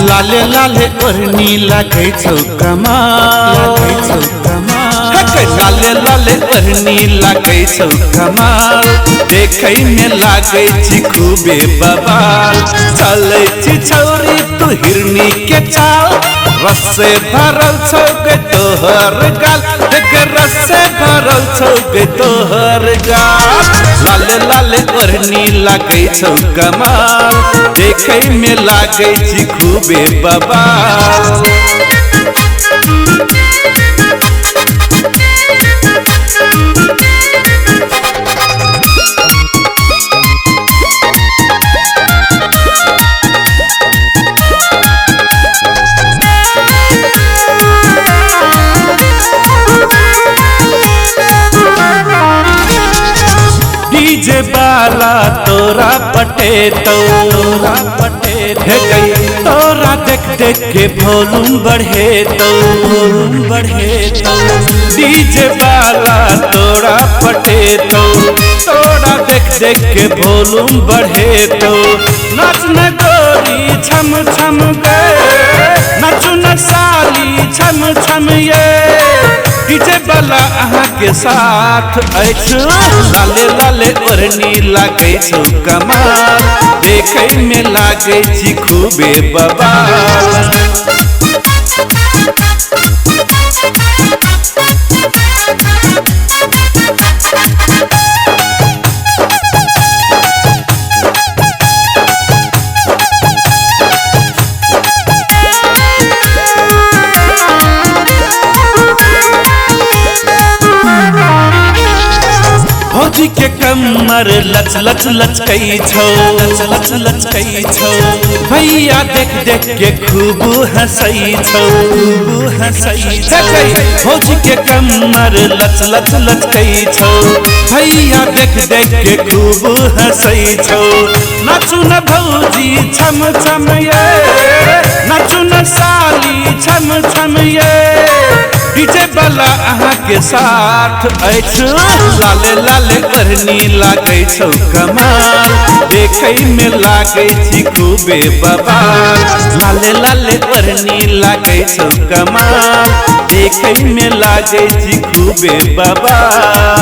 लाले लाले ओढ़नी लागे छौ कमाल, लाले लाले ओढ़नी लागे छौ कमाल, देखे में लागे छी खूबे बवाल। चले छी छौरी तू हिरनी के चाल, रस से भरल छौ गे तोहर गाल, रस से भरल छौ गे तोहर गाल। लाले लाले ओढ़नी लागे छौ कमाल, देखे में लागे छी खूबे बवाल। डीजे वाला तोरा पटे हे गई तोरा देख देख के वॉल्यूम बढ़े तो डीजे वाला तोरा पटे तो तोरा देख देख के वॉल्यूम बढ़े तो। नाच न गोरी छम छम गे, नाचू न साली छम छम ये, डीजे वाला अहाँ के साथ अछि। लाले लाले ओढ़नी लागे छौ कमाल, देखे में लागे छी खूबे बवाल। भौजी के कमर लच लच लचकई छौ, लचकई छौ, भैया देख देख के खूब हंसई छौ, भौजी के कमर लच लच लचकई छौ, भैया देख देख के खूब हंसई छौ। नाचू न भौजी छम छम ये, नाचू न साली छम छम ये, डीजे वाला अहाँ के साथ अछि। लाले लाले ओढ़नी लागे छौ कमाल, देखे में लागे छी खूबे बवाल। लाले लाले ओढ़नी लागे छौ कमाल, देखे में लागे छी खूबे बवाल।